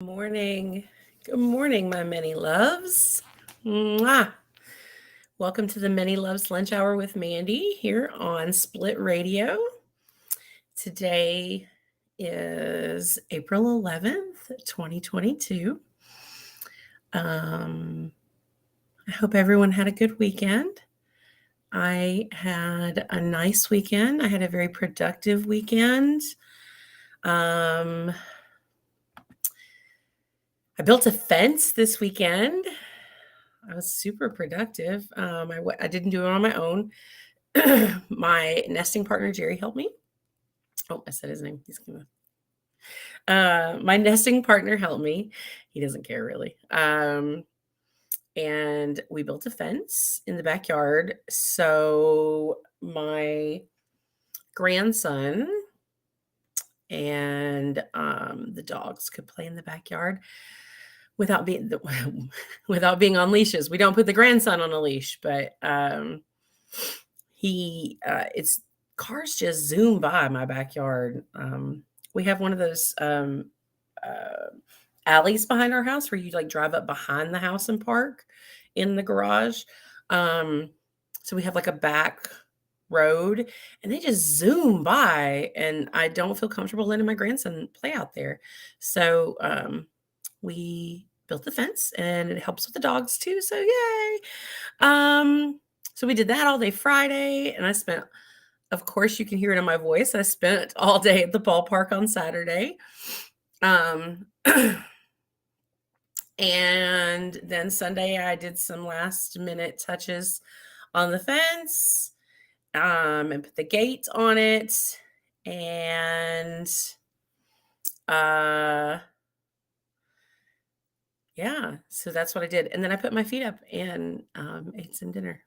Morning. Good morning, my many loves. Mwah. Welcome to the Many Loves Lunch Hour with Mandee here on Split Radio. Today is April 11th, 2022. I hope everyone had a good weekend. I had a nice weekend. I had a very productive weekend. I built a fence this weekend. I was super productive. I didn't do it on my own. My nesting partner, Jerry, helped me. Oh, I said his name. He's gonna. My nesting partner helped me. He doesn't care really. And we built a fence in the backyard. So my grandson and the dogs could play in the backyard without being without being on leashes. We don't put the grandson on a leash, but it's cars just zoom by my backyard. We have one of those alleys behind our house where you like drive up behind the house and park in the garage. So we have like a back road and they just zoom by, and I don't feel comfortable letting my grandson play out there. So we built the fence and it helps with the dogs too. So yay. So we did that all day Friday, and I spent, of course, you can hear it in my voice, I spent all day at the ballpark on Saturday. And then Sunday, I did some last minute touches on the fence and put the gate on it. And yeah, so that's what I did. And then I put my feet up and ate some dinner.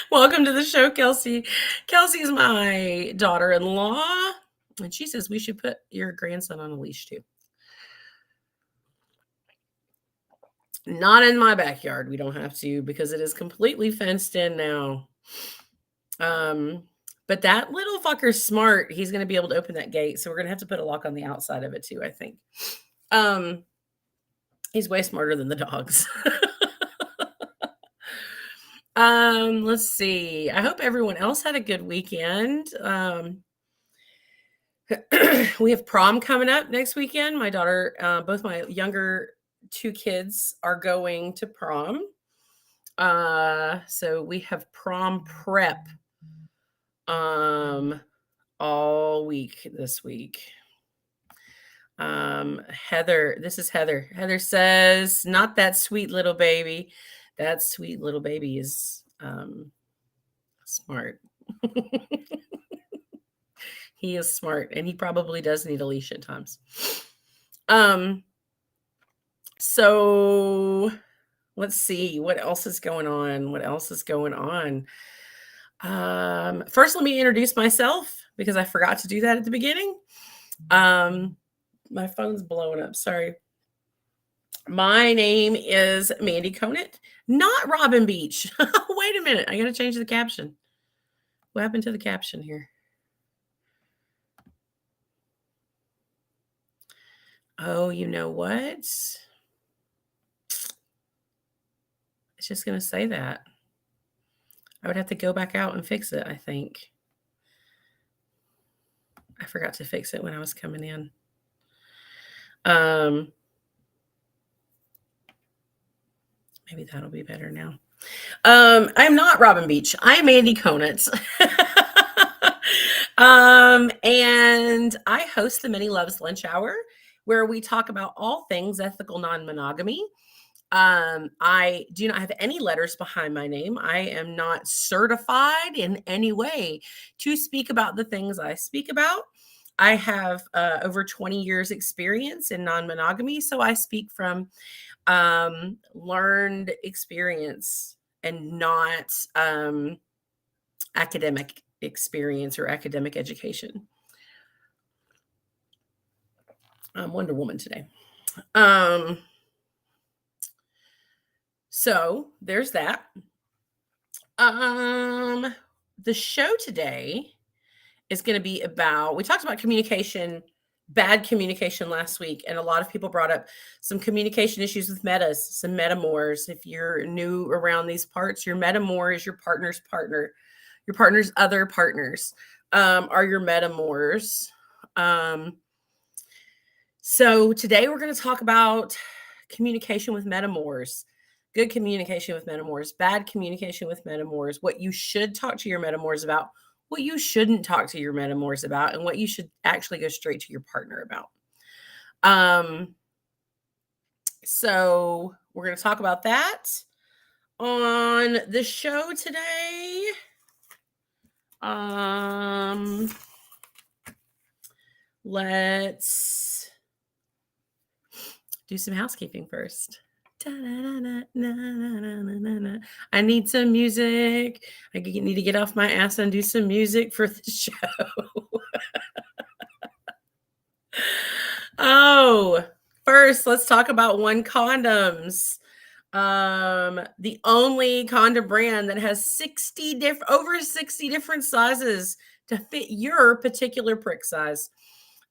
Welcome to the show, Kelsey. Kelsey's my daughter-in-law, and she says we should put your grandson on a leash too. Not in my backyard. We don't have to because it is completely fenced in now. But that little fucker's smart. He's going to be able to open that gate, so we're going to have to put a lock on the outside of it too, I think. He's way smarter than the dogs. Let's see. I hope everyone else had a good weekend. We have prom coming up next weekend. My daughter, both my younger two kids are going to prom. So we have prom prep all week this week. Heather, this is Heather. Heather says, not that sweet little baby. That sweet little baby is smart. He is smart, and he probably does need a leash at times. So let's see what else is going on. First, let me introduce myself because I forgot to do that at the beginning. My phone's blowing up. Sorry. My name is Mandee Conant, not Robin Beach. Wait a minute. I got to change the caption. What happened to the caption here? Oh, you know what? It's just going to say that. I would have to go back out and fix it, I think. I forgot to fix it when I was coming in. Maybe that'll be better now. I'm not Robin Beach. I'm Mandee Conant. And I host the Many Loves Lunch Hour, where we talk about all things ethical non-monogamy. I do not have any letters behind my name. I am not certified in any way to speak about the things I speak about. I have over 20 years experience in non-monogamy, so I speak from learned experience and not academic experience or academic education. I'm Wonder Woman today. So there's that. The show today is going to be about, we talked about communication, bad communication last week, and a lot of people brought up some communication issues with metas, some metamours. If you're new around these parts, your metamour is your partner's partner. Your partner's other partners are your metamours. So today we're going to talk about communication with metamours. Good communication with metamours, bad communication with metamours, what you should talk to your metamours about, what you shouldn't talk to your metamours about, and what you should actually go straight to your partner about. So we're going to talk about that on the show today. Let's do some housekeeping first. I need some music. I need to get off my ass and do some music for the show. Oh, first, let's talk about One Condoms. The only condom brand that has over 60 different sizes to fit your particular prick size.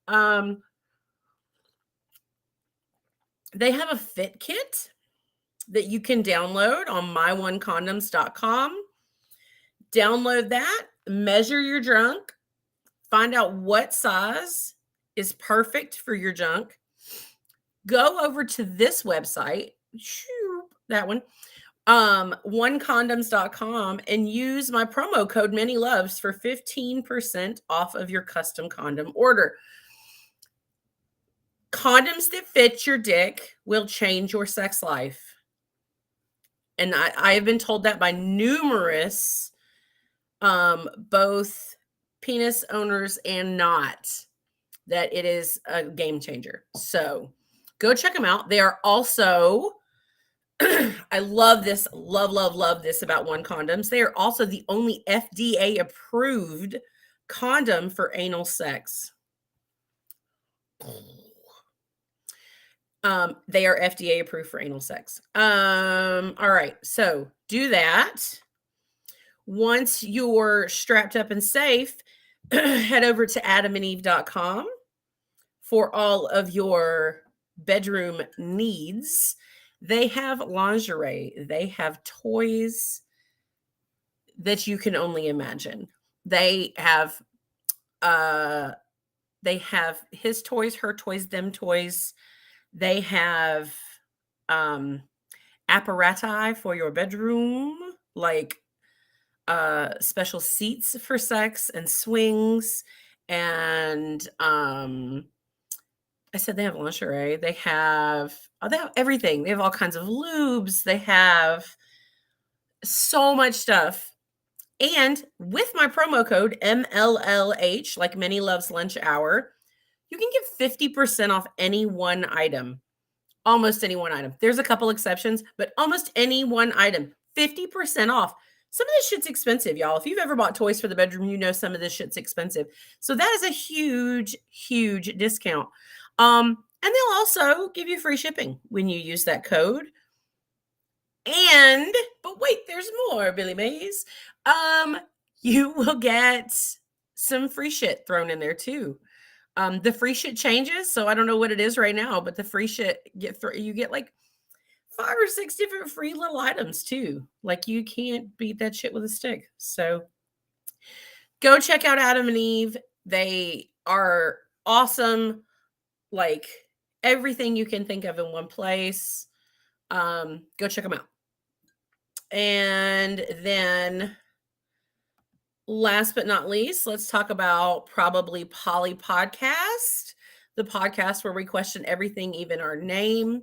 They have a fit kit that you can download on myonecondoms.com. Download that, measure your junk, find out what size is perfect for your junk. Go over to this website, that one, onecondoms.com, and use my promo code ManyLoves for 15% off of your custom condom order. Condoms that fit your dick will change your sex life. And I have been told that by numerous both penis owners and not, that it is a game changer. So go check them out. They are also, I love this, love this about One Condoms. They are also the only FDA approved condom for anal sex. They are FDA approved for anal sex. All right, so do that. Once you're strapped up and safe, head over to adamandeve.com for all of your bedroom needs. They have lingerie. They have toys that you can only imagine. They have his toys, her toys, them toys. They have apparati for your bedroom, like special seats for sex and swings. And I said they have lingerie. They have everything. They have all kinds of lubes. They have so much stuff. And with my promo code MLLH, like Many Loves Lunch Hour, you can get 50% off any one item. Almost any one item. There's a couple exceptions, but almost any one item, 50% off. Some of this shit's expensive, y'all. If you've ever bought toys for the bedroom, you know some of this shit's expensive. So that is a huge, huge discount. And they'll also give you free shipping when you use that code. But wait, there's more, Billy Mays. You will get some free shit thrown in there too. The free shit changes, so I don't know what it is right now, but the free shit you get like 5 or 6 different free little items too. Like you can't beat that shit with a stick. So go check out Adam and Eve. They are awesome. Like everything you can think of in one place. Go check them out. And then last but not least, let's talk about Probably Polly Podcast, the podcast where we question everything, even our name.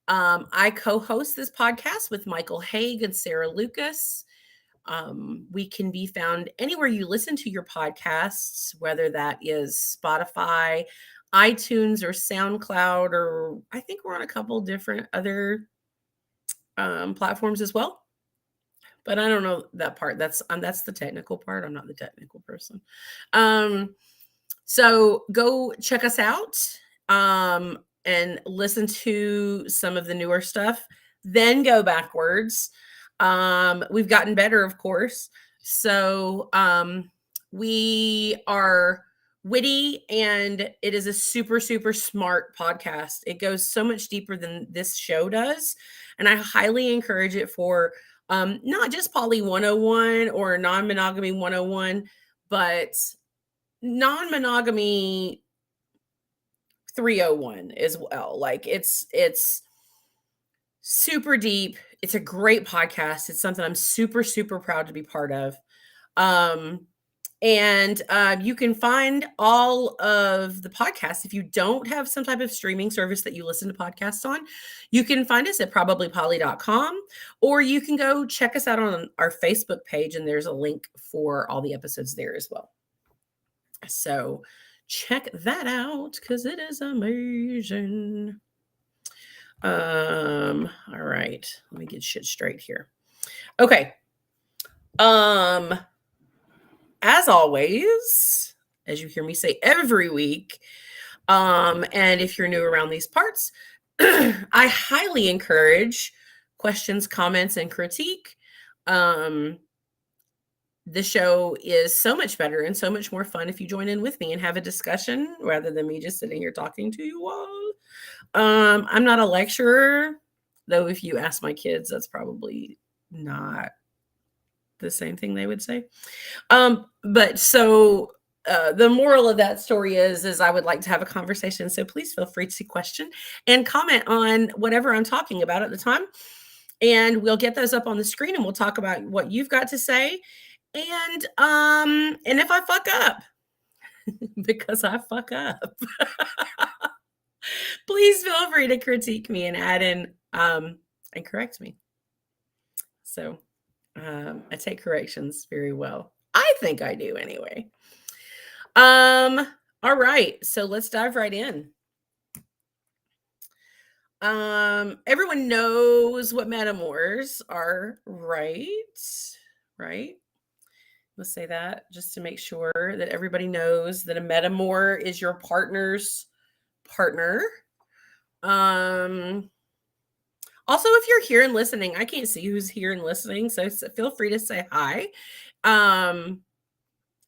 I co-host this podcast with Michael Haig and Sarah Lucas. We can be found anywhere you listen to your podcasts, whether that is Spotify, iTunes, or SoundCloud, or I think we're on a couple different other platforms as well. But I don't know that part. That's the technical part. I'm not the technical person. So go check us out and listen to some of the newer stuff. Then go backwards. We've gotten better, of course. So We are witty, and it is a super, super smart podcast. It goes so much deeper than this show does. And I highly encourage it for not just Poly 101 or non monogamy 101, but non monogamy 301 as well. Like it's super deep. It's a great podcast. It's something I'm super, super proud to be part of. And you can find all of the podcasts. If you don't have some type of streaming service that you listen to podcasts on, you can find us at probablypoly.com, or you can go check us out on our Facebook page, and there's a link for all the episodes there as well. So check that out because it is amazing. All right, let me get shit straight here. Okay. As always, as you hear me say every week, and if you're new around these parts, I highly encourage questions, comments, and critique. The show is so much better and so much more fun if you join in with me and have a discussion rather than me just sitting here talking to you all. I'm not a lecturer, though if you ask my kids, that's probably not the same thing they would say. But so the moral of that story is I would like to have a conversation. So please feel free to question and comment on whatever I'm talking about at the time. And we'll get those up on the screen and we'll talk about what you've got to say. And if I fuck up, because I fuck up, please feel free to critique me and add in and correct me. So I take corrections very well. I think I do anyway. All right, so let's dive right in. Everyone knows what Metamours are, right? Right? Let's say that just to make sure that everybody knows that a Metamour is your partner's partner. Also, if you're here and listening, I can't see who's here and listening, so feel free to say hi.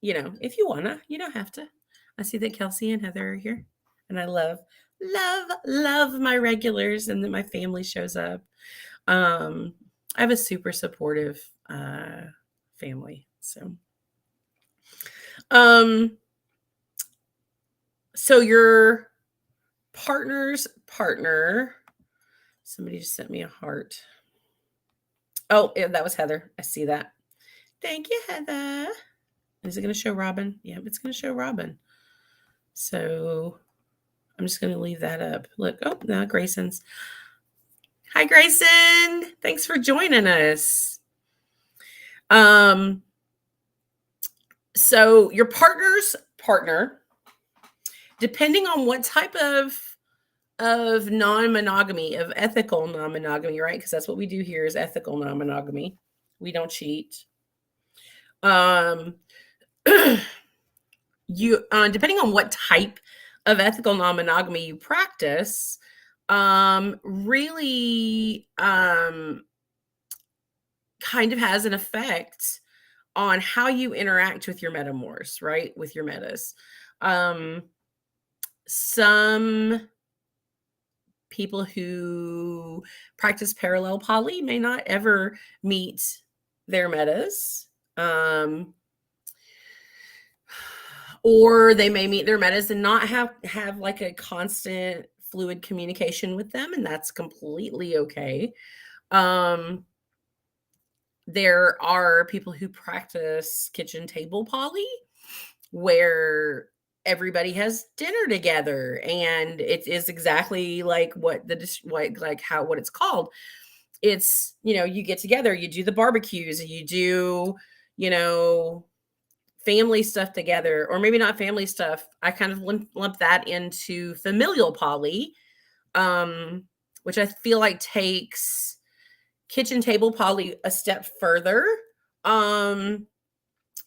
If you wanna, you don't have to. I see that Kelsey and Heather are here, and I love my regulars, and that my family shows up. I have a super supportive family, so. So your partner's partner. Somebody just sent me a heart. Oh, yeah, that was Heather. I see that. Thank you, Heather. Is it going to show Robin? Yeah, it's going to show Robin. So I'm just going to leave that up. Look, oh, now Grayson's. Hi, Grayson. Thanks for joining us. So your partner's partner, depending on what type of non-monogamy, of ethical non-monogamy, right? Because that's what we do here is ethical non-monogamy. We don't cheat. You depending on what type of ethical non-monogamy you practice, really kind of has an effect on how you interact with your metamours, right? With your metas. Some people who practice parallel poly may not ever meet their metas. Or they may meet their metas and not have like a constant fluid communication with them, and that's completely okay. There are people who practice kitchen table poly where everybody has dinner together, and it is exactly like what it's called. It's, you get together, you do the barbecues, you do, family stuff together, or maybe not family stuff. I kind of lump that into familial poly, which I feel like takes kitchen table poly a step further,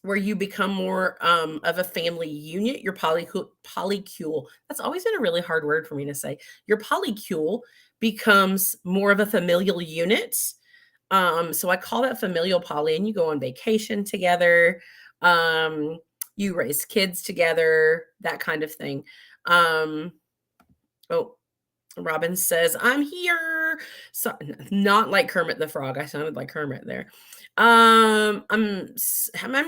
where you become more of a family unit. Your polycule. That's always been a really hard word for me to say. Your polycule becomes more of a familial unit. So I call that familial poly, and you go on vacation together. you raise kids together, that kind of thing. Oh, Robin says, I'm here. So, not like Kermit the Frog. I sounded like Kermit there. I'm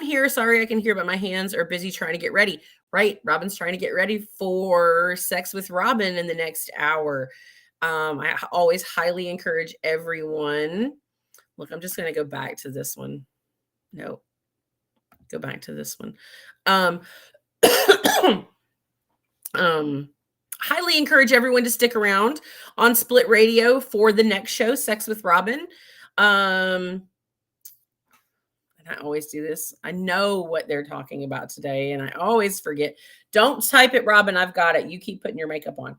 here. Sorry, I can hear, but my hands are busy trying to get ready. Right. Robin's trying to get ready for Sex with Robin in the next hour. I always highly encourage everyone. Look, I'm just going to go back to this one. No, go back to this one. Highly encourage everyone to stick around on Split Radio for the next show, Sex with Robin. And I always do this. I know what they're talking about today, and I always forget. Don't type it, Robin. I've got it. You keep putting your makeup on.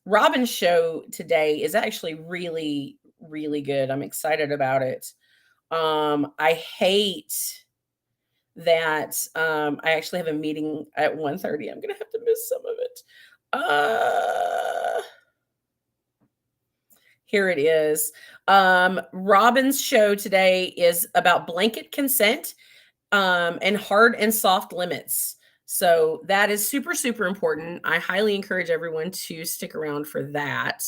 Robin's show today is actually really, really good. I'm excited about it. I hate that I actually have a meeting at 1:30. I'm gonna have to miss some of it. Here it is. Robin's show today is about blanket consent and hard and soft limits. So that is super, super important. I highly encourage everyone to stick around for that.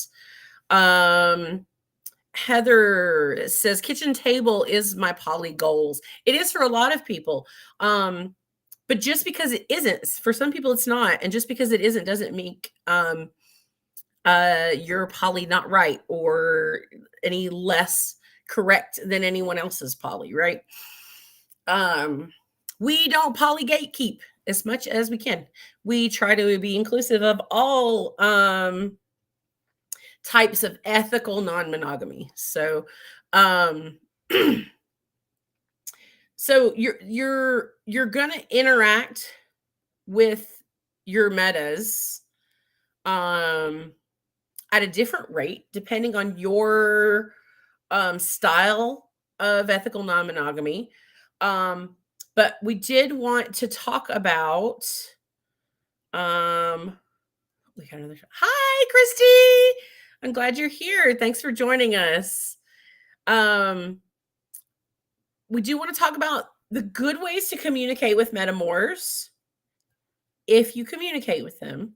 Heather says kitchen table is my poly goals. It is for a lot of people. But just because it isn't, for some people it's not. And just because it isn't doesn't make your poly not right or any less correct than anyone else's poly, right? We don't poly gatekeep as much as we can. We try to be inclusive of all types of ethical non-monogamy. So so you're gonna interact with your metas at a different rate depending on your style of ethical non-monogamy. But we did want to talk about we got another show. Hi, Christy. I'm glad you're here. Thanks for joining us. We do want to talk about the good ways to communicate with Metamours if you communicate with them,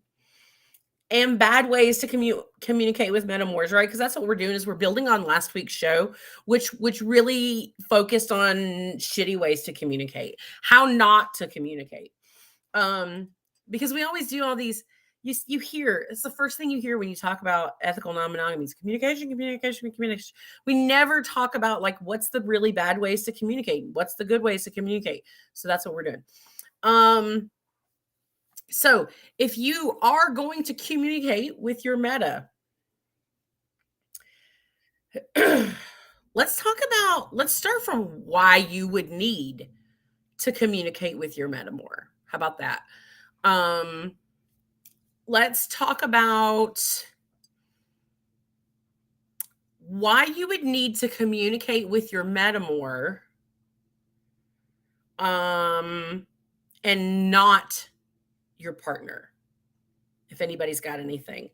and bad ways to communicate with Metamours, right? Because that's what we're doing is we're building on last week's show, which really focused on shitty ways to communicate, how not to communicate. Because we always do all these. You hear, it's the first thing you hear when you talk about ethical non-monogamy is communication. We never talk about like what's the really bad ways to communicate, what's the good ways to communicate. So that's what we're doing. So if you are going to communicate with your meta, let's start from why you would need to communicate with your meta more. How about that? Let's talk about why you would need to communicate with your Metamour and not your partner. If anybody's got anything,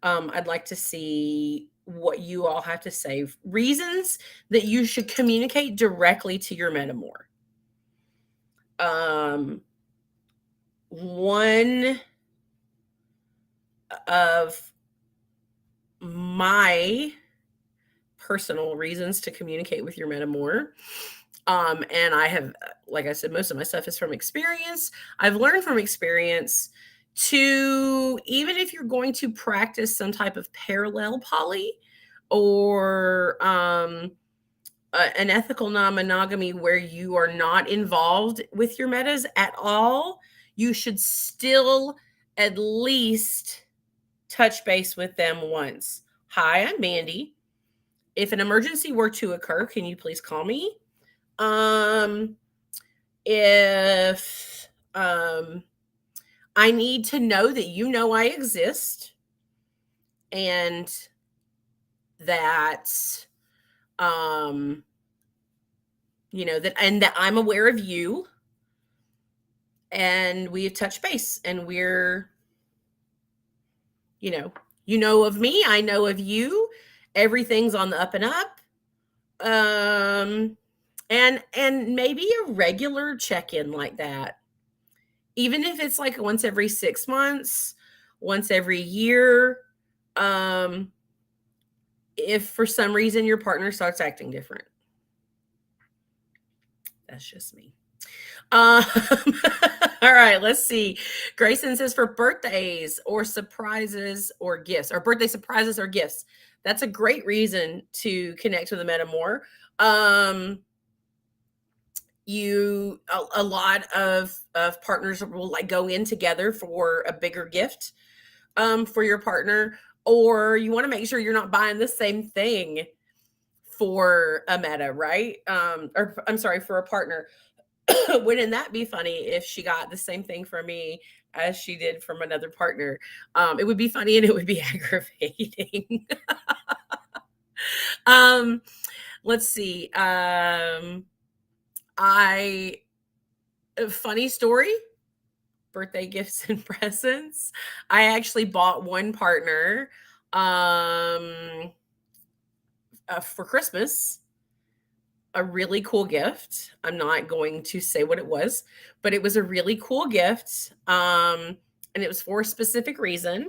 I'd like to see what you all have to say. Reasons that you should communicate directly to your Metamour. One of my personal reasons to communicate with your Metamour, and I have, like I said, most of my stuff is from experience. I've learned from experience to, even if you're going to practice some type of parallel poly or an ethical non-monogamy where you are not involved with your metas at all, you should still at least touch base with them once. Hi, I'm Mandee. If an emergency were to occur, can you please call me? If I need to know that you know I exist and that that I'm aware of you and we have touched base and we're you know of me, I know of you, everything's on the up and up, And maybe a regular check-in like that. Even if it's like once every 6 months, once every year, um, if for some reason your partner starts acting different. That's just me. Um, all right, let's see. Grayson says for birthdays or surprises or gifts, or birthday surprises or gifts. That's a great reason to connect with a Metamour. A lot of partners will like go in together for a bigger gift for your partner, or you want to make sure you're not buying the same thing for a meta, right? Or I'm sorry, for a partner. Wouldn't that be funny if she got the same thing from me as she did from another partner? It would be funny and it would be aggravating. um, let's see. I funny story, birthday gifts and presents. I actually bought one partner for Christmas a really cool gift. I'm not going to say what it was, but it was a really cool gift. And it was for a specific reason.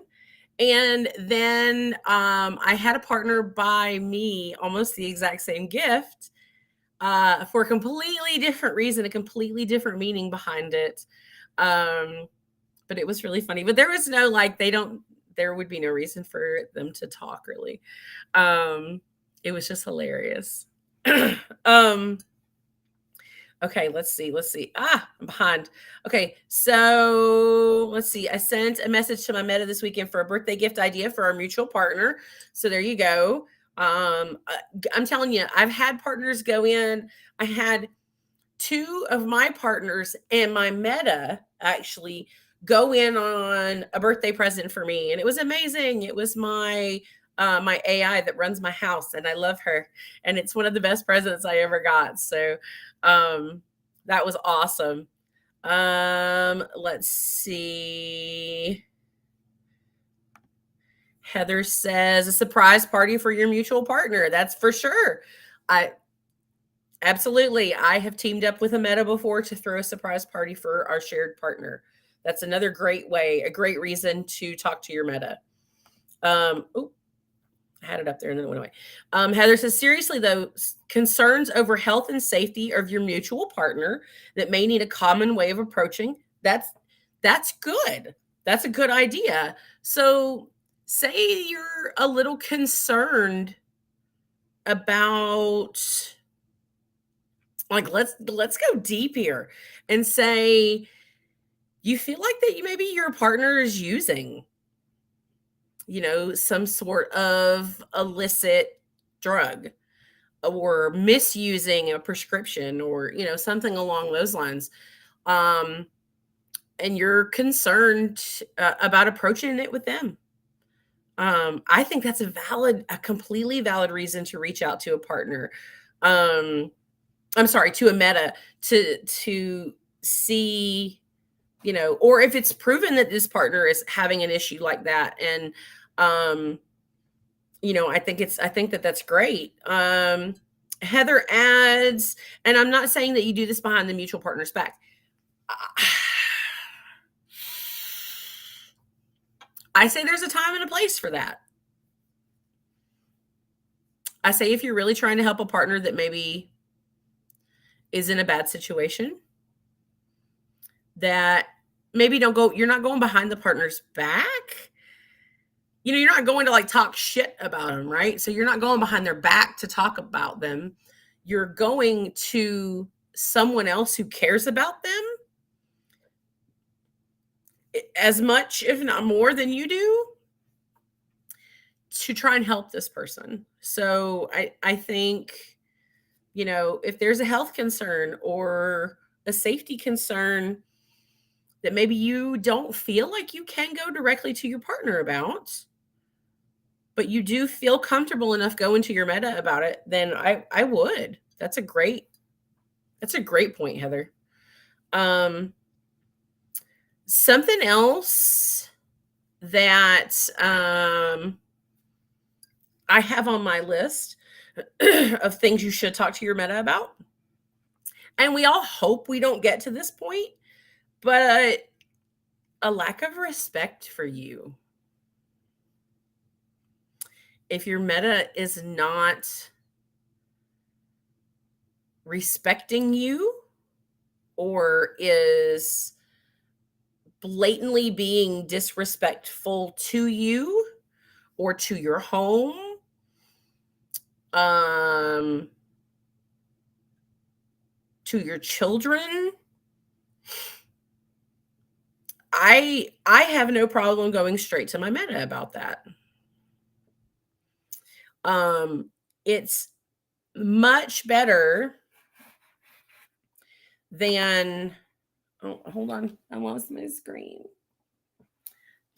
And then I had a partner buy me almost the exact same gift for a completely different reason, a completely different meaning behind it. But it was really funny. But there was no like, there would be no reason for them to talk really. It was just hilarious. Okay, let's see. I'm behind. Okay, so let's see. I sent a message to my meta this weekend for a birthday gift idea for our mutual partner. So there you go. I'm telling you, I've had partners go in. I had two of my partners and my meta actually go in on a birthday present for me, and it was amazing. It was my AI that runs my house, and I love her, and it's one of the best presents I ever got. So that was awesome. Let's see. Heather says a surprise party for your mutual partner. That's for sure. I Absolutely. I have teamed up with a meta before to throw a surprise party for our shared partner. That's another great way, a great reason to talk to your meta. Oh, I had it up there and then it went away. Heather says, seriously though, concerns over health and safety of your mutual partner that may need a common way of approaching. That's good. That's a good idea. So say you're a little concerned about, like, let's go deep here and say you feel like that maybe your partner is using, some sort of illicit drug or misusing a prescription or, something along those lines. And you're concerned about approaching it with them. I think that's a completely valid reason to reach out to a partner. I'm sorry, to a meta to see, or if it's proven that this partner is having an issue like that. And, I think that that's great. Heather adds, and I'm not saying that you do this behind the mutual partner's back. I say there's a time and a place for that. I say if you're really trying to help a partner that maybe is in a bad situation, that maybe you're not going behind the partner's back. You're not going to like talk shit about them, right? So you're not going behind their back to talk about them. You're going to someone else who cares about them as much, if not more than you do, to try and help this person. So I think, if there's a health concern or a safety concern that maybe you don't feel like you can go directly to your partner about, but you do feel comfortable enough going to your meta about it, then I would. That's a great point, Heather. Something else that I have on my list of things you should talk to your meta about And we all hope we don't get to this point, but a lack of respect for you. If your meta is not respecting you or is blatantly being disrespectful to you or to your home, um, to your children, I have no problem going straight to my meta about that. It's much better than, oh, hold on, I lost my screen.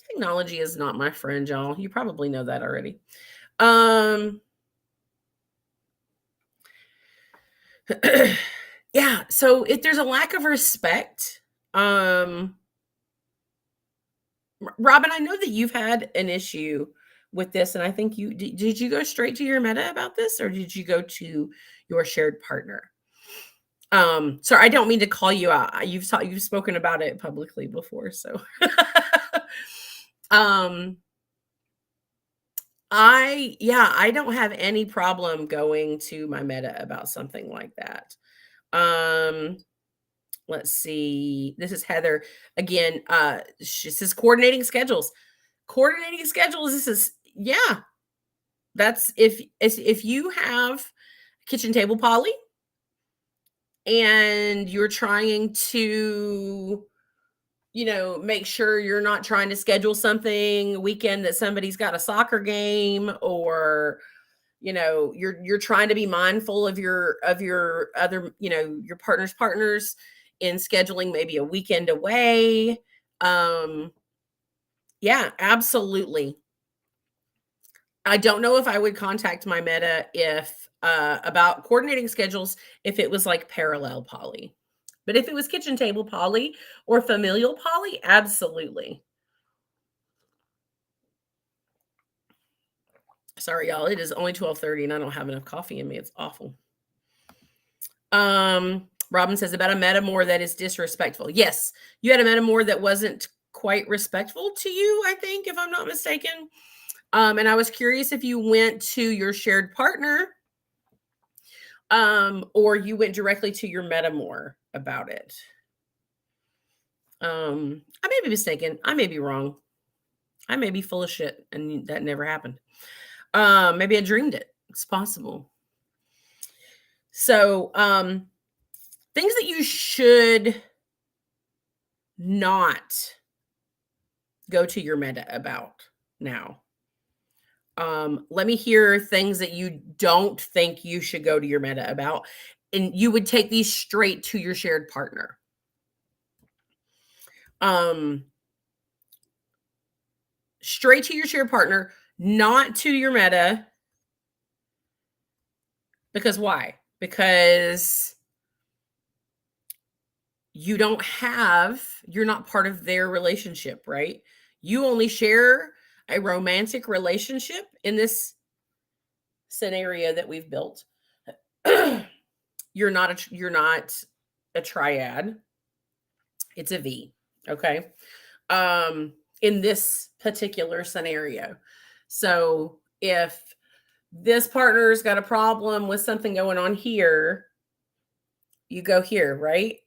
Technology is not my friend, y'all. You probably know that already. Yeah, so if there's a lack of respect, Robin, I know that you've had an issue with this, and I think did you go straight to your meta about this, or did you go to your shared partner? Sorry, I don't mean to call you out. You've spoken about it publicly before, so um I don't have any problem going to my meta about something like that. Um let's see. This is Heather again. She says coordinating schedules. Coordinating schedules, this is, yeah, that's if you have kitchen table poly and you're trying to, make sure you're not trying to schedule something weekend that somebody's got a soccer game, or you're trying to be mindful of your other, your partners in scheduling maybe a weekend away. Yeah, absolutely. I don't know if I would contact my meta if about coordinating schedules if it was like parallel poly. But if it was kitchen table poly or familial poly, absolutely. Sorry, y'all. It is only 12:30 and I don't have enough coffee in me. It's awful. Robin says about a Metamour that is disrespectful. Yes, you had a Metamour that wasn't quite respectful to you, I think, if I'm not mistaken. And I was curious if you went to your shared partner, or you went directly to your Metamour about it. I may be mistaken. I may be wrong. I may be full of shit and that never happened. Maybe I dreamed it. It's possible. So, things that you should not go to your meta about now. Let me hear things that you don't think you should go to your meta about, and you would take these straight to your shared partner. Straight to your shared partner, not to your meta. Because why? Because you're not part of their relationship, right? You only share a romantic relationship in this scenario that we've built. You're not a triad. It's a V, okay? In this particular scenario. So if this partner's got a problem with something going on here, you go here, right?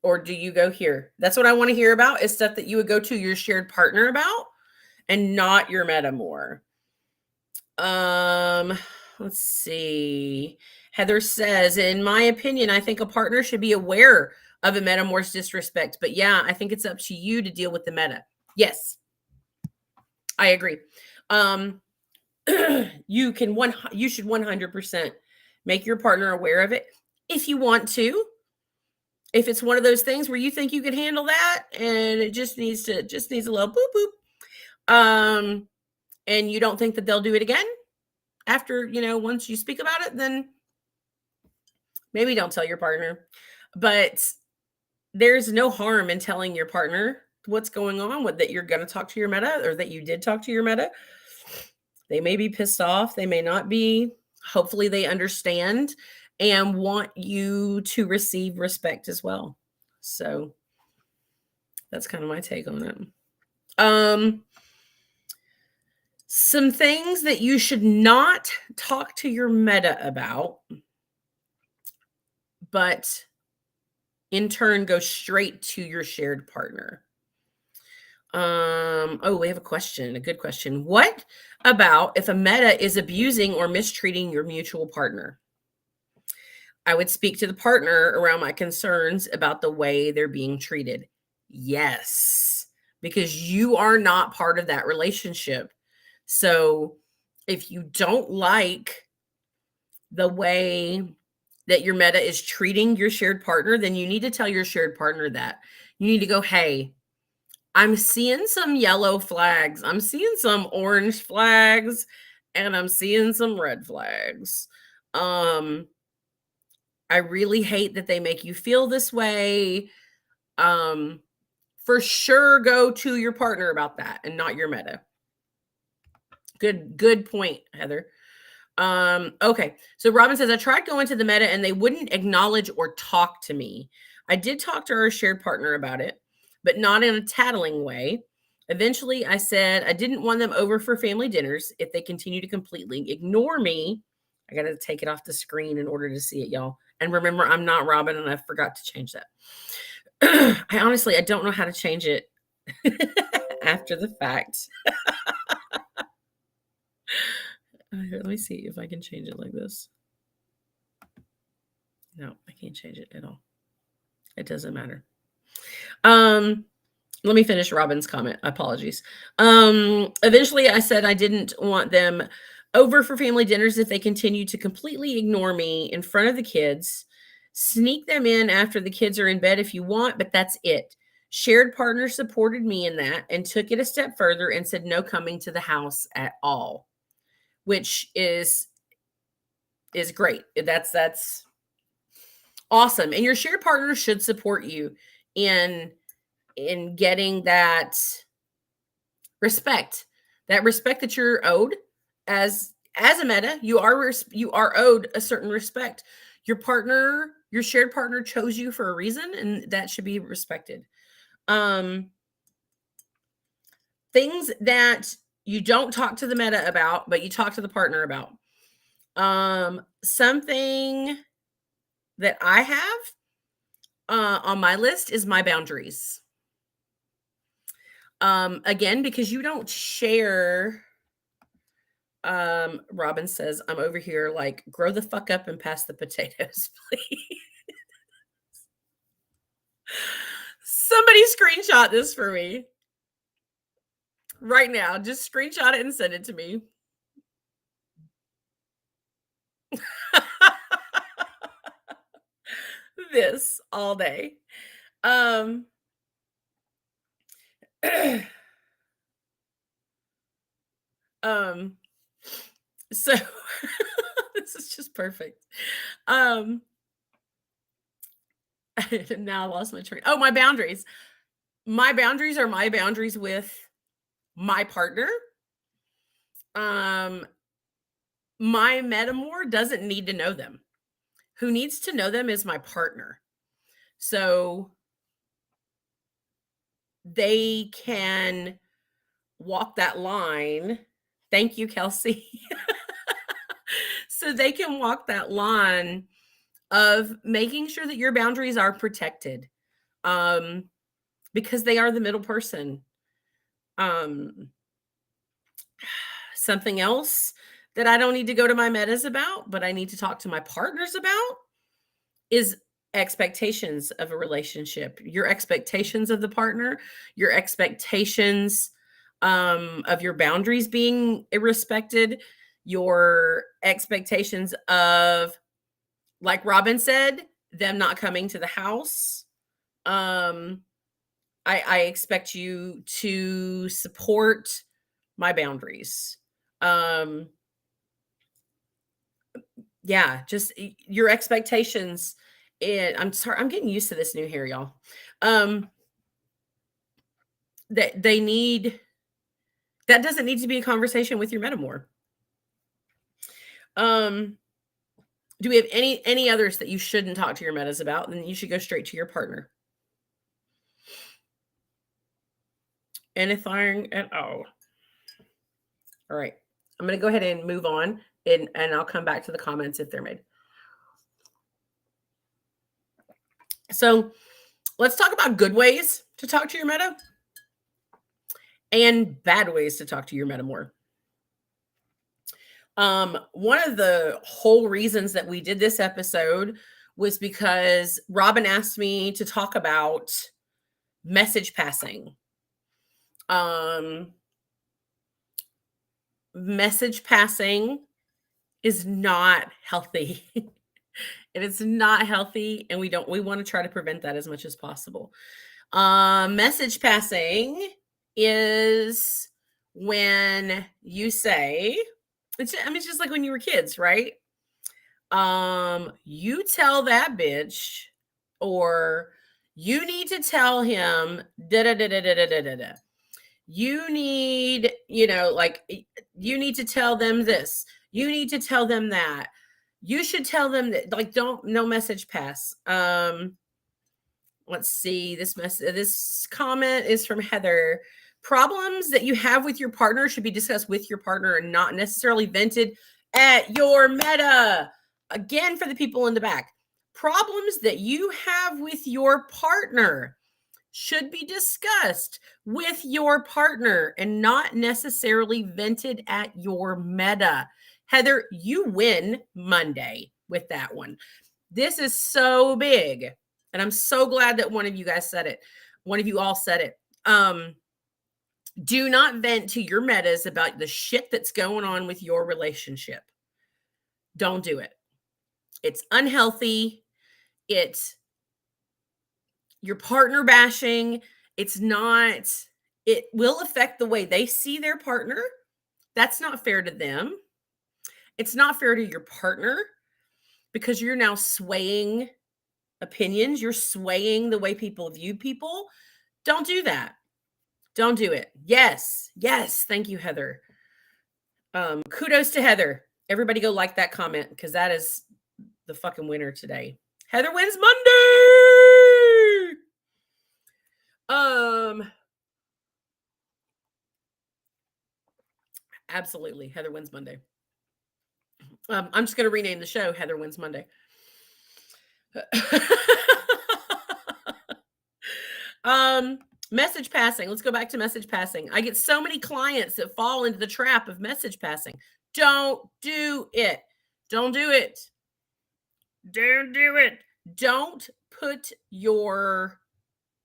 Or do you go here? That's what I want to hear about, is stuff that you would go to your shared partner about and not your Metamour. Let's see. Heather says, in my opinion, I think a partner should be aware of a Metamour's disrespect. But yeah, I think it's up to you to deal with the meta. Yes, I agree. You should 100% make your partner aware of it if you want to. If it's one of those things where you think you can handle that and it just needs a little boop boop, and you don't think that they'll do it again after, once you speak about it, then maybe don't tell your partner. But there's no harm in telling your partner what's going on, with that you're going to talk to your meta, or that you did talk to your meta. They may be pissed off, they may not be. Hopefully they understand and want you to receive respect as well. So that's kind of my take on it. Some things that you should not talk to your meta about, but in turn go straight to your shared partner. Oh, we have a question, a good question. What about if a meta is abusing or mistreating your mutual partner? I would speak to the partner around my concerns about the way they're being treated. Yes, because you are not part of that relationship. So if you don't like the way that your meta is treating your shared partner, then you need to tell your shared partner that. You need to go, hey, I'm seeing some yellow flags. I'm seeing some orange flags, and I'm seeing some red flags. I really hate that they make you feel this way. For sure go to your partner about that and not your meta. Good point, Heather. Okay. So Robin says, I tried going to the meta and they wouldn't acknowledge or talk to me. I did talk to our shared partner about it, but not in a tattling way. Eventually, I said I didn't want them over for family dinners if they continue to completely ignore me. I got to take it off the screen in order to see it, y'all. And remember, I'm not Robin, and I forgot to change that. I don't know how to change it after the fact. Here, let me see if I can change it like this. No, I can't change it at all. It doesn't matter. Let me finish Robin's comment. Apologies. Eventually I said I didn't want them over for family dinners if they continued to completely ignore me in front of the kids. Sneak them in after the kids are in bed if you want, but that's it. Shared partner supported me in that and took it a step further and said no coming to the house at all, which is great. That's awesome. And your shared partner should support you in getting that respect that you're owed as a meta. You are owed a certain respect. Your shared partner chose you for a reason, and that should be respected. Things that you don't talk to the meta about, but you talk to the partner about. Something that I have on my list is my boundaries. Again, because you don't share. Robin says, I'm over here like, grow the fuck up and pass the potatoes, please. Somebody screenshot this for me right now. Just screenshot it and send it to me. This all day. So this is just perfect. Now I lost my train. Oh, my boundaries. My boundaries are my boundaries with my partner. My Metamour doesn't need to know them. Who needs to know them is my partner. So they can walk that line. Thank you, Kelsey. So they can walk that line of making sure that your boundaries are protected, because they are the middle person. Something else that I don't need to go to my metas about, but I need to talk to my partners about is expectations of a relationship. Your expectations of the partner, your expectations of your boundaries being respected, your expectations of, like Robin said, them not coming to the house. I expect you to support my boundaries. Yeah, just your expectations. And I'm sorry, I'm getting used to this new hair, y'all. That they need, that doesn't need to be a conversation with your Metamour. Do we have any others that you shouldn't talk to your metas about? Then you should go straight to your partner. Anything at all. All right. I'm going to go ahead and move on, and I'll come back to the comments if they're made. So let's talk about good ways to talk to your meta and bad ways to talk to your metamour. One of the whole reasons that we did this episode was because Robin asked me to talk about message passing. Message passing is not healthy. And it's not healthy, and we want to try to prevent that as much as possible. Message passing is when you say, it's just like when you were kids, right? You tell that bitch, or you need to tell him da da da da da da da da. You need, like, you need to tell them this. You need to tell them that. You should tell them that, like, no message pass. Let's see. This comment is from Heather. Problems that you have with your partner should be discussed with your partner and not necessarily vented at your meta. Again, for the people in the back, problems that you have with your partner should be discussed with your partner and not necessarily vented at your meta. Heather, you win Monday with that one. This is so big. And I'm so glad that one of you guys said it. One of you all said it. Do not vent to your metas about the shit that's going on with your relationship. Don't do it. It's unhealthy. It's your partner bashing. It will affect the way they see their partner. That's not fair to them. It's not fair to your partner because you're now swaying opinions. You're swaying the way people view people. Don't do that. Don't do it. Yes. Thank you, Heather. Kudos to Heather. Everybody go like that comment because that is the fucking winner today. Heather wins Monday. Absolutely. Heather wins Monday. I'm just going to rename the show Heather Wins Monday. Message passing. Let's go back to message passing. I get so many clients that fall into the trap of message passing. Don't do it. Don't do it. Don't do it. Don't put your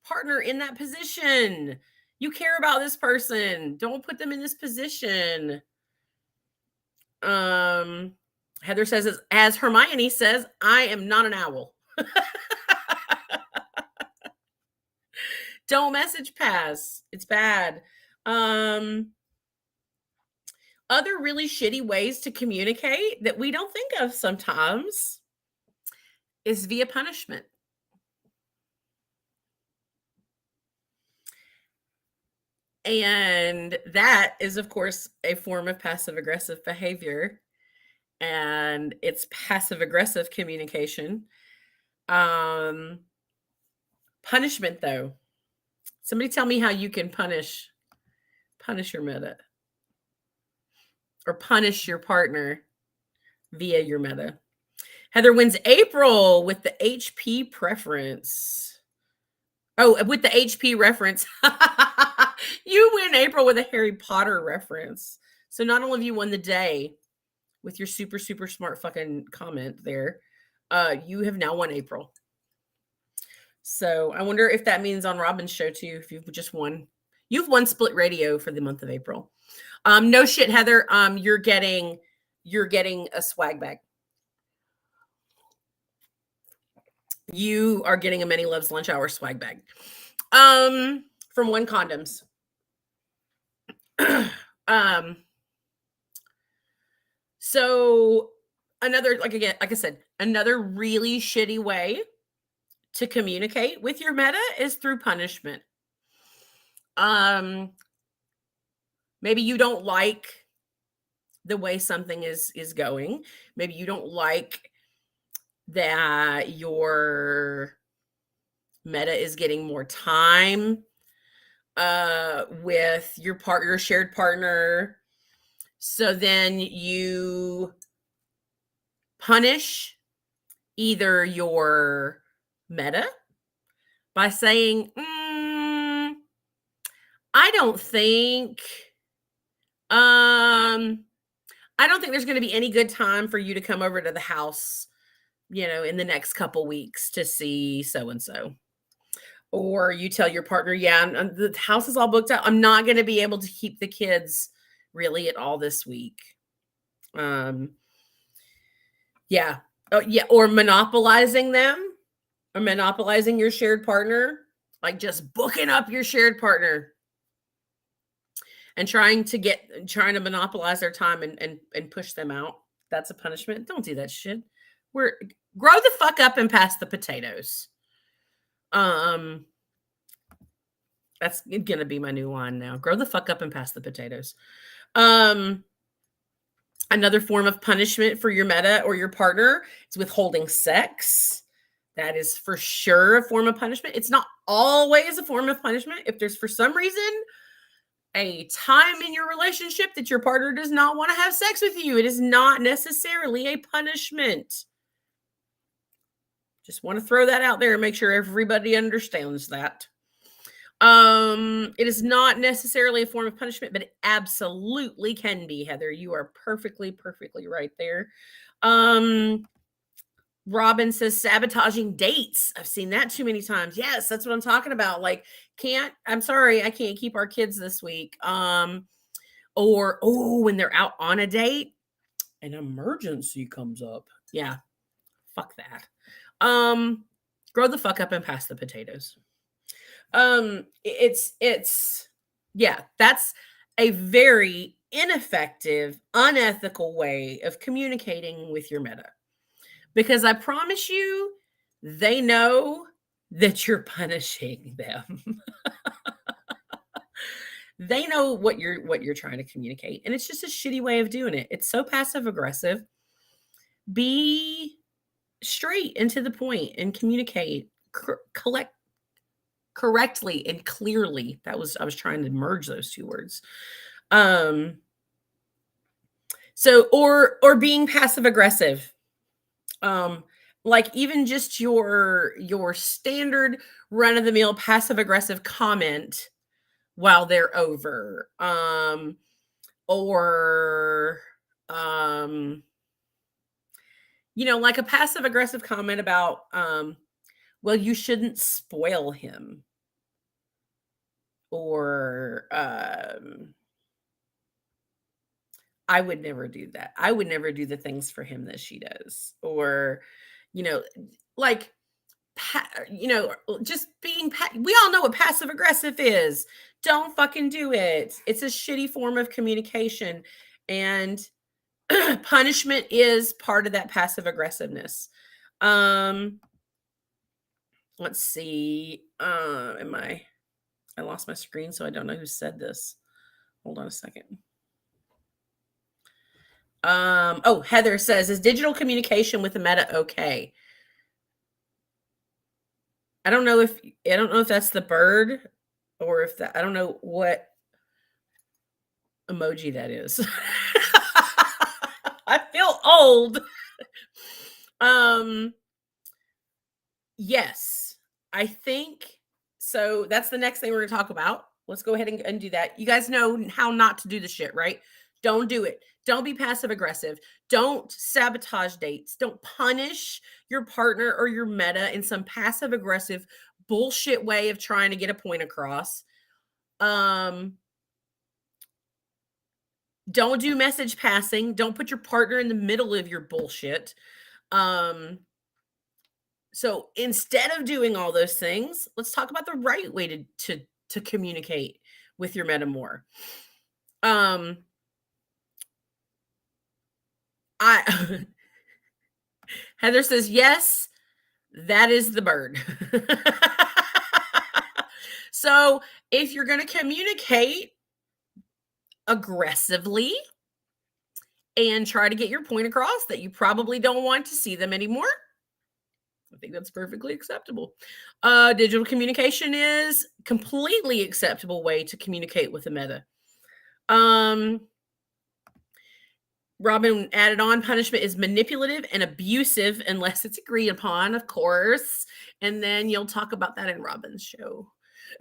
partner in that position. You care about this person. Don't put them in this position. Heather says, as Hermione says, I am not an owl. Don't message pass. It's bad. Other really shitty ways to communicate that we don't think of sometimes is via punishment. And that is, of course, a form of passive-aggressive behavior. And it's passive-aggressive communication. Punishment, though. Somebody tell me how you can punish your meta. Or punish your partner via your meta. Heather wins April with the HP preference. Oh, with the HP reference. You win April with a Harry Potter reference. So not only have you won the day with your super, super smart fucking comment there, you have now won April. So I wonder if that means on Robin's show too, if you've just won. You've won split radio for the month of April. No shit, Heather. You're getting a swag bag. You are getting a Many Loves Lunch Hour swag bag. From One Condoms. So another, like I said, another really shitty way to communicate with your meta is through punishment. Maybe you don't like the way something is going. Maybe you don't like that your meta is getting more time with your shared partner. So then you punish either your meta by saying, I don't think um I don't think there's going to be any good time for you to come over to the house, in the next couple weeks to see so and so. Or you tell your partner, yeah, the house is all booked out. I'm not going to be able to keep the kids really at all this week. Um, yeah. Oh, yeah. Or monopolizing them, or monopolizing your shared partner, like just booking up your shared partner and trying to monopolize their time and push them out. That's a punishment. Don't do that shit. We're Grow the fuck up and pass the potatoes. That's gonna be my new line now. Grow the fuck up and pass the potatoes. Another form of punishment for your meta or your partner is withholding sex. That is for sure a form of punishment. It's not always a form of punishment. If there's for some reason a time in your relationship that your partner does not want to have sex with you, it is not necessarily a punishment. Just want to throw that out there and make sure everybody understands that. It is not necessarily a form of punishment, but it absolutely can be, Heather. You are perfectly right there. Robin says sabotaging dates. I've seen that too many times. Yes, that's what I'm talking about. Like, I'm sorry, I can't keep our kids this week. Or when they're out on a date, an emergency comes up. Yeah, fuck that. Grow the fuck up and pass the potatoes. That's a very ineffective, unethical way of communicating with your meta. Because I promise you, they know that you're punishing them. They know what you're trying to communicate, and it's just a shitty way of doing it. It's so passive aggressive. Be straight and to the point and communicate correctly and clearly. I was trying to merge those two words. So or being passive aggressive. Like even just your standard run of the mill passive aggressive comment while they're over. Or like a passive aggressive comment about well, you shouldn't spoil him. Or I would never do that. I would never do the things for him that she does. Or, like, just being, we all know what passive aggressive is. Don't fucking do it. It's a shitty form of communication. And punishment is part of that passive aggressiveness. Let's see. I lost my screen, so I don't know who said this. Hold on a second. Heather says, is digital communication with the meta okay? I don't know if that's the bird or if I don't know what emoji that is. I feel old. Yes, I think so. That's the next thing we're gonna talk about. Let's go ahead and do that. You guys know how not to do the shit, right? Don't do it. Don't be passive aggressive. Don't sabotage dates. Don't punish your partner or your meta in some passive aggressive bullshit way of trying to get a point across. Don't do message passing. Don't put your partner in the middle of your bullshit. So instead of doing all those things, let's talk about the right way to communicate with your Metamour. Heather says, yes, that is the bird. So if you're going to communicate aggressively and try to get your point across that you probably don't want to see them anymore, I think that's perfectly acceptable. Digital communication is completely acceptable way to communicate with a meta. Robin added on, punishment is manipulative and abusive unless it's agreed upon, of course. And then you'll talk about that in Robin's show.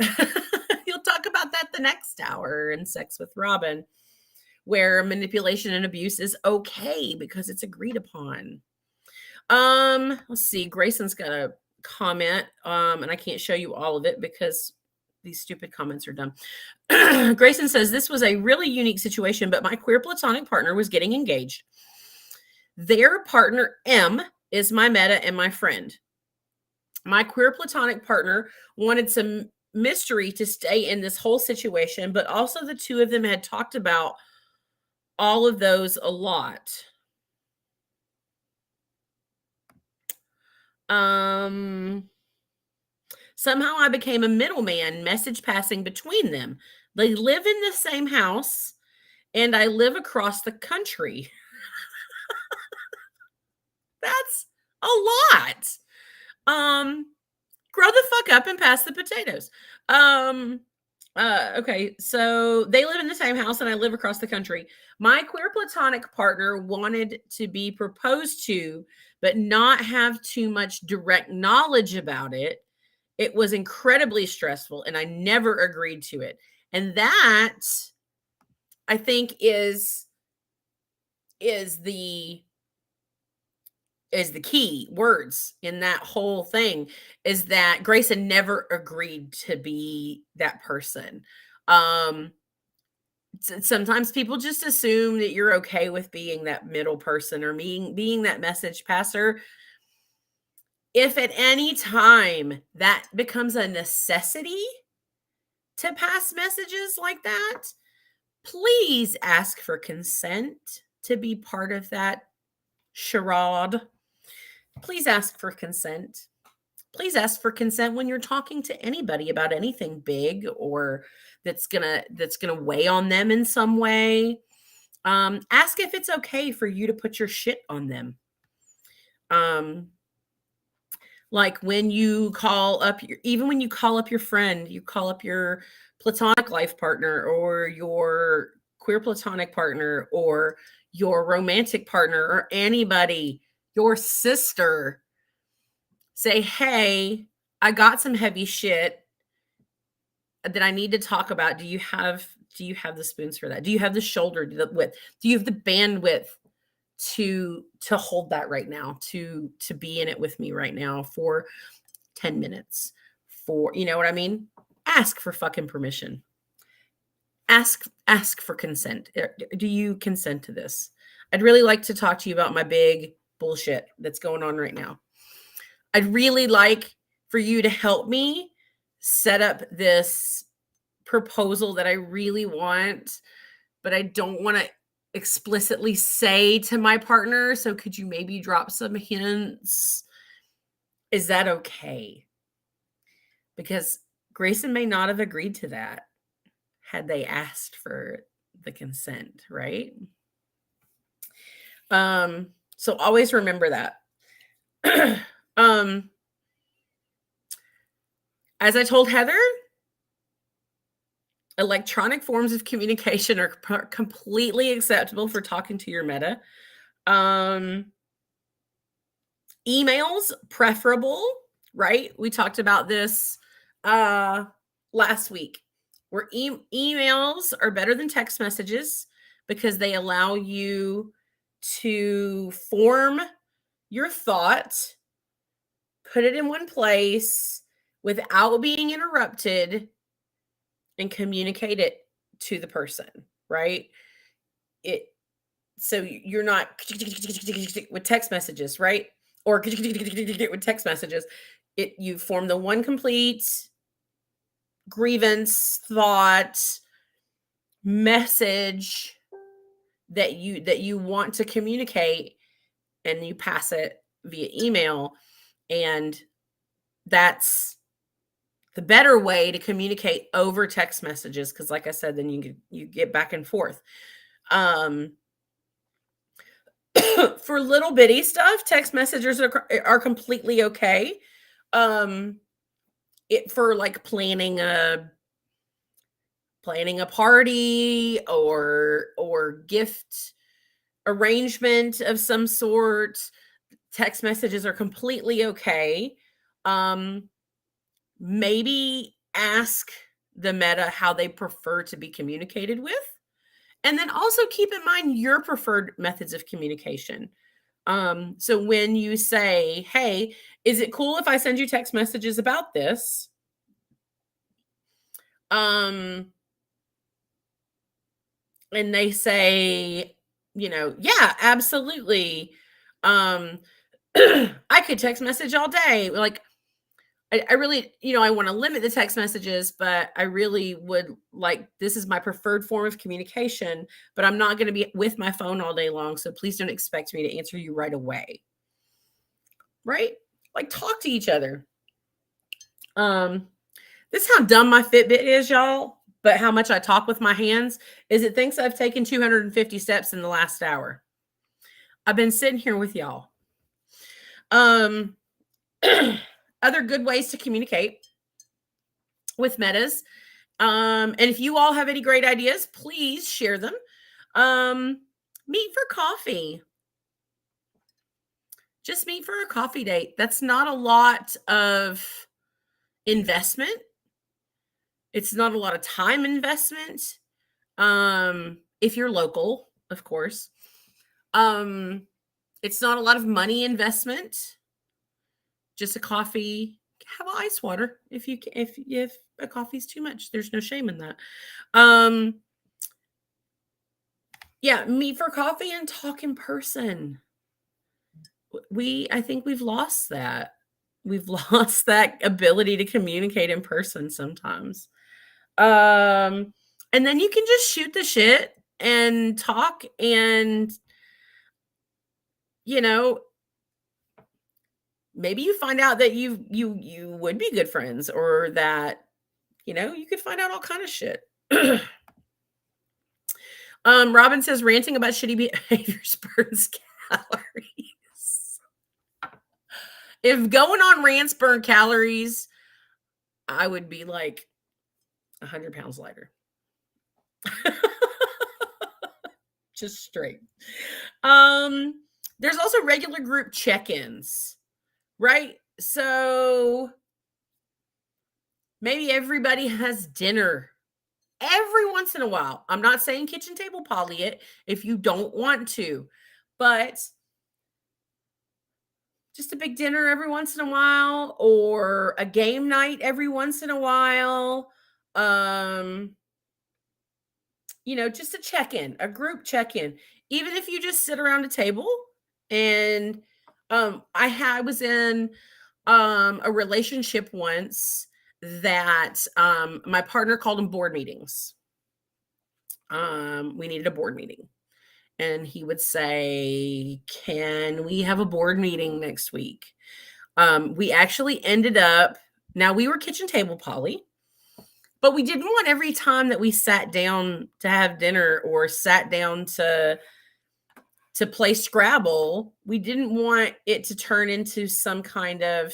You'll talk about that the next hour in Sex with Robin, where manipulation and abuse is okay because it's agreed upon. Let's see. Grayson's got a comment, and I can't show you all of it because these stupid comments are dumb. Grayson says, this was a really unique situation, but my queer platonic partner was getting engaged. Their partner, M, is my meta and my friend. My queer platonic partner wanted some mystery to stay in this whole situation, but also the two of them had talked about all of those a lot. Somehow I became a middleman, message passing between them. They live in the same house, and I live across the country. That's a lot. Grow the fuck up and pass the potatoes. Okay, so they live in the same house and I live across the country. My queer platonic partner wanted to be proposed to, but not have too much direct knowledge about it. It was incredibly stressful and I never agreed to it. And that, I think, is the key words in that whole thing, is that Grayson never agreed to be that person. Sometimes people just assume that you're okay with being that middle person or being that message passer. If at any time that becomes a necessity to pass messages like that, please ask for consent to be part of that charade. Please ask for consent. Please ask for consent when you're talking to anybody about anything big or that's gonna weigh on them in some way. Ask if it's okay for you to put your shit on them. Like when you call up when you call up your friend, you call up your platonic life partner or your queer platonic partner or your romantic partner or anybody, your sister, say, hey, I got some heavy shit that I need to talk about. Do you have the spoons for that? Do you have the shoulder width? Do you have the bandwidth to hold that right now, to be in it with me right now for 10 minutes? For, you know what I mean? Ask for fucking permission. Ask for consent. Do you consent to this? I'd really like to talk to you about my big bullshit that's going on right now. I'd really like for you to help me set up this proposal that I really want, but I don't want to explicitly say to my partner. So could you maybe drop some hints? Is that okay? Because Grayson may not have agreed to that had they asked for the consent, right? So always remember that. As I told Heather, electronic forms of communication are completely acceptable for talking to your meta. Emails, preferable, right? We talked about this last week, where emails are better than text messages because they allow you to form your thought, put it in one place without being interrupted, and communicate it to the person, right? So you're not with text messages, right? Or with text messages, you form the one complete grievance, thought, message that you want to communicate, and you pass it via email. And that's the better way to communicate over text messages, because like I said, then you get back and forth. For little bitty stuff, text messages are completely okay. Um, it for like planning a party or gift arrangement of some sort, text messages are completely okay. Um, maybe ask the Meta how they prefer to be communicated with. And then also keep in mind your preferred methods of communication. So when you say, hey, is it cool if I send you text messages about this? And they say, yeah, absolutely. Um, I could text message all day. Like, I really, I want to limit the text messages, but I really would like, this is my preferred form of communication, but I'm not going to be with my phone all day long. So please don't expect me to answer you right away. Right? Like, talk to each other. This is how dumb my Fitbit is, y'all, but how much I talk with my hands is it thinks I've taken 250 steps in the last hour. I've been sitting here with y'all. Other good ways to communicate with metas. And if you all have any great ideas, please share them. Meet for coffee. Just meet for a coffee date. That's not a lot of investment. It's not a lot of time investment. If you're local, of course. It's not a lot of money investment. Just a coffee. Have ice water if a coffee's too much. There's no shame in that. Yeah, meet for coffee and talk in person. I think we've lost that. We've lost that ability to communicate in person sometimes. And then you can just shoot the shit and talk and maybe you find out that you would be good friends, or that you could find out all kind of shit. Robin says ranting about shitty behaviors burns calories. If going on rants burn calories, I would be like 100 pounds lighter. Just straight. There's also regular group check-ins, right? So maybe everybody has dinner every once in a while. I'm not saying kitchen table poly it if you don't want to, but just a big dinner every once in a while, or a game night every once in a while. Just a check-in, a group check-in. Even if you just sit around a table and I was in a relationship once that my partner called them board meetings. We needed a board meeting. And he would say, can we have a board meeting next week? We actually ended up, now we were kitchen table poly, but we didn't want every time that we sat down to have dinner or sat down to play Scrabble, we didn't want it to turn into some kind of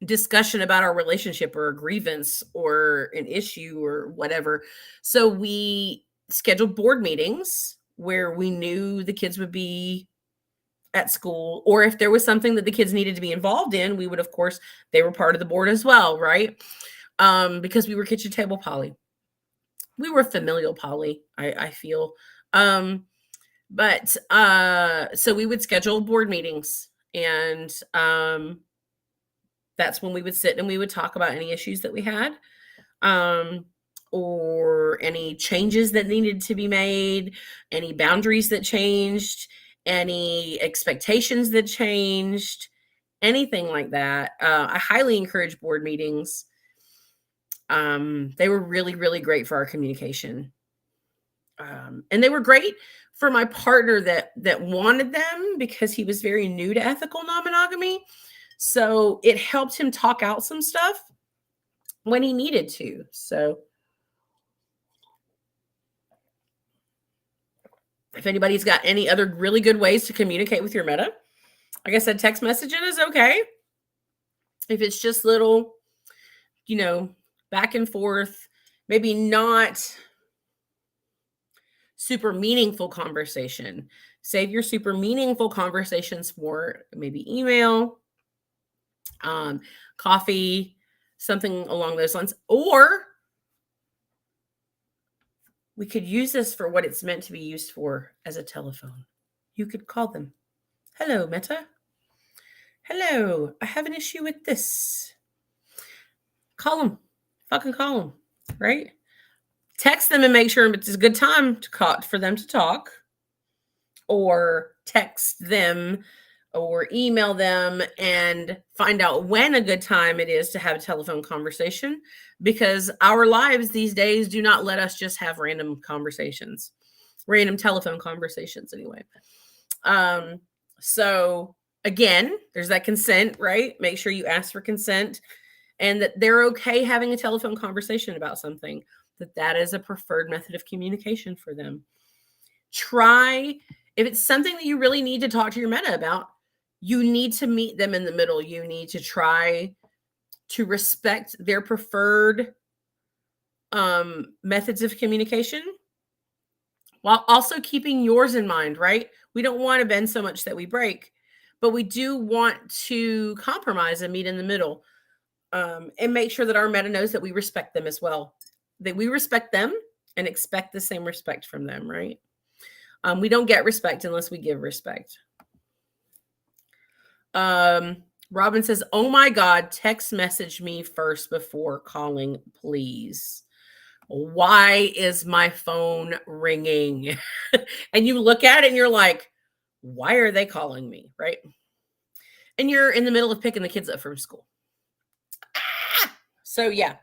discussion about our relationship or a grievance or an issue or whatever. So we scheduled board meetings where we knew the kids would be at school, or if there was something that the kids needed to be involved in, we would, of course, they were part of the board as well, right? Because we were kitchen table poly. We were familial poly, I feel. But so we would schedule board meetings, and that's when we would sit and we would talk about any issues that we had, or any changes that needed to be made, any boundaries that changed, any expectations that changed, anything like that. I highly encourage board meetings. They were really, really great for our communication. And they were great for my partner that wanted them, because he was very new to ethical non-monogamy. So it helped him talk out some stuff when he needed to. So If anybody's got any other really good ways to communicate with your Meta, like I said, text messaging is okay. If it's just little, back and forth, maybe not super meaningful conversation. Save your super meaningful conversations for maybe email, coffee, something along those lines. Or we could use this for what it's meant to be used for, as a telephone. You could call them. Hello, Meta. Hello, I have an issue with this. Call them. Fucking call them, right? Text them and make sure it's a good time for them to talk, or text them or email them and find out when a good time it is to have a telephone conversation, because our lives these days do not let us just have random telephone conversations anyway. So again, there's that consent, right? Make sure you ask for consent and that they're okay having a telephone conversation about something, that is a preferred method of communication for them. Try, if it's something that you really need to talk to your Meta about, you need to meet them in the middle. You need to try to respect their preferred methods of communication while also keeping yours in mind, right? We don't want to bend so much that we break, but we do want to compromise and meet in the middle, and make sure that our Meta knows that we respect them as well, that we respect them and expect the same respect from them, right? We don't get respect unless we give respect. Robin says, oh my God, text message me first before calling, please. Why is my phone ringing? And you look at it and you're like, why are they calling me? Right? And you're in the middle of picking the kids up from school. So yeah,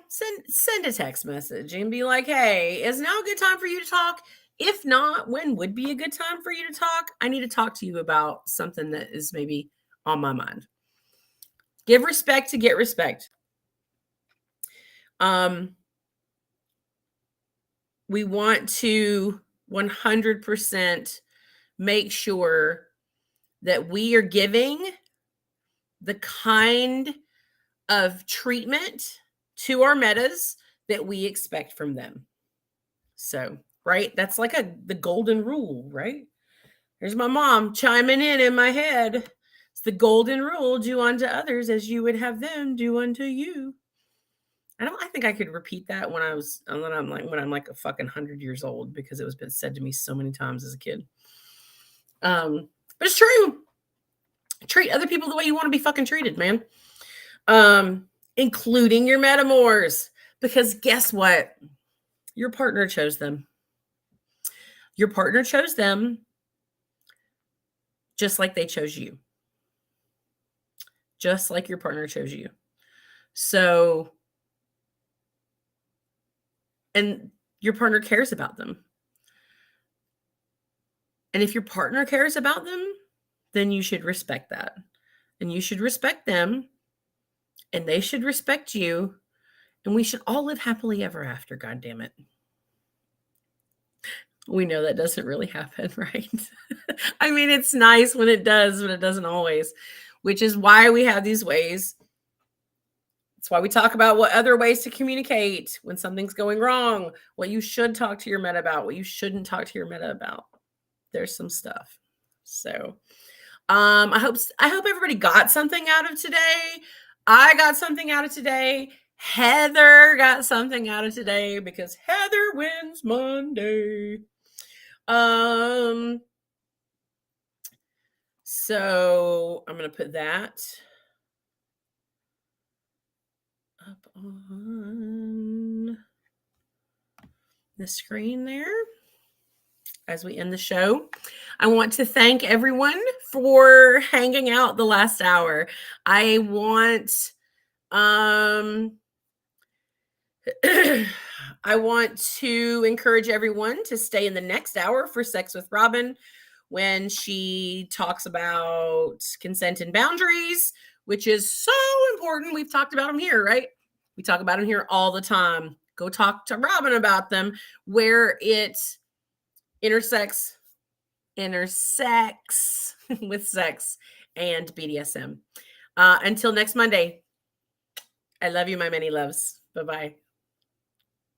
send a text message and be like, hey, is now a good time for you to talk? If not, when would be a good time for you to talk? I need to talk to you about something that is maybe on my mind. Give respect to get respect. We want to 100% make sure that we are giving the kind of treatment to our Metas that we expect from them. So, right? That's like the golden rule, right? There's my mom chiming in my head. It's the golden rule: do unto others as you would have them do unto you. I think I could repeat that when I'm like a fucking 100 years old, because it was been said to me so many times as a kid. But it's true. Treat other people the way you want to be fucking treated, man. Including your Metamours, because guess what? Your partner chose them. Your partner chose them just like they chose you. Just like your partner chose you. So, and your partner cares about them. And if your partner cares about them, then you should respect that. And you should respect them, and they should respect you, and we should all live happily ever after, God damn it. We know that doesn't really happen, right? I mean, it's nice when it does, but it doesn't always, which is why we have these ways. It's why we talk about what other ways to communicate when something's going wrong, what you should talk to your Meta about, what you shouldn't talk to your Meta about. There's some stuff. So I hope everybody got something out of today. I got something out of today. Heather got something out of today, because Heather wins Monday. So I'm going to put that up on the screen there as we end the show. I want to thank everyone for hanging out the last hour. I want to encourage everyone to stay in the next hour for Sex with Robin, when she talks about consent and boundaries, which is so important. We've talked about them here, right? We talk about them here all the time. Go talk to Robin about them, where it intersects intersects with sex and BDSM. Until next Monday, I love you, my many loves. Bye bye.